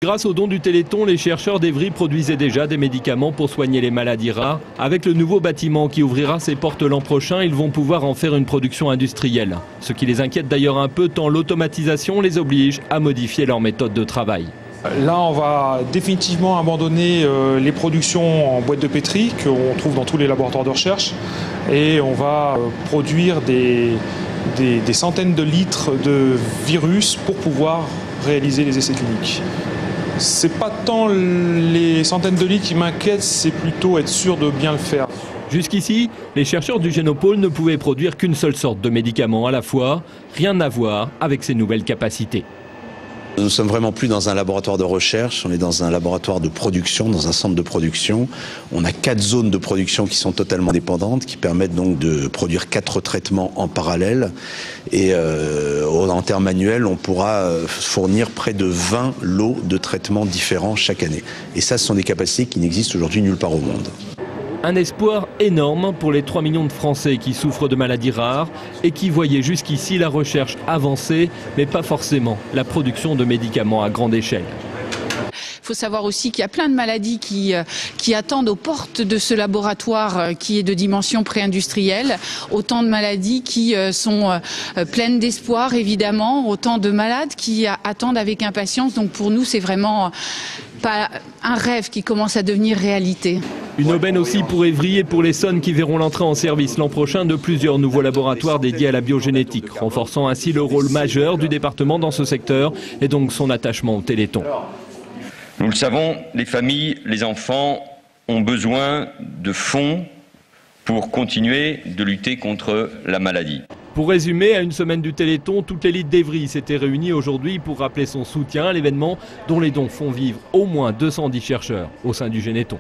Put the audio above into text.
Grâce aux dons du Téléthon, les chercheurs d'Evry produisaient déjà des médicaments pour soigner les maladies rares. Avec le nouveau bâtiment qui ouvrira ses portes l'an prochain, ils vont pouvoir en faire une production industrielle. Ce qui les inquiète d'ailleurs un peu tant l'automatisation les oblige à modifier leur méthode de travail. Là, on va définitivement abandonner les productions en boîte de pétri qu'on trouve dans tous les laboratoires de recherche et on va produire des centaines de litres de virus pour pouvoir réaliser les essais cliniques. C'est pas tant les centaines de litres qui m'inquiètent, c'est plutôt être sûr de bien le faire. Jusqu'ici, les chercheurs du Génopôle ne pouvaient produire qu'une seule sorte de médicament à la fois, rien à voir avec ces nouvelles capacités. Nous ne sommes vraiment plus dans un laboratoire de recherche, on est dans un laboratoire de production, dans un centre de production. On a 4 zones de production qui sont totalement dépendantes, qui permettent donc de produire 4 traitements en parallèle. Et en termes annuels, on pourra fournir près de 20 lots de traitements différents chaque année. Et ça, ce sont des capacités qui n'existent aujourd'hui nulle part au monde. Un espoir énorme pour les 3 millions de Français qui souffrent de maladies rares et qui voyaient jusqu'ici la recherche avancer, mais pas forcément la production de médicaments à grande échelle. Il faut savoir aussi qu'il y a plein de maladies qui attendent aux portes de ce laboratoire qui est de dimension pré-industrielle. Autant de maladies qui sont pleines d'espoir, évidemment. Autant de malades qui attendent avec impatience. Donc pour nous, c'est vraiment pas un rêve qui commence à devenir réalité. Une aubaine aussi pour Evry et pour l'Essonne qui verront l'entrée en service l'an prochain de plusieurs nouveaux laboratoires dédiés à la biogénétique, renforçant ainsi le rôle majeur du département dans ce secteur et donc son attachement au Téléthon. Nous le savons, les familles, les enfants ont besoin de fonds pour continuer de lutter contre la maladie. Pour résumer, à une semaine du Téléthon, toute l'élite d'Evry s'était réunie aujourd'hui pour rappeler son soutien à l'événement dont les dons font vivre au moins 210 chercheurs au sein du Généthon.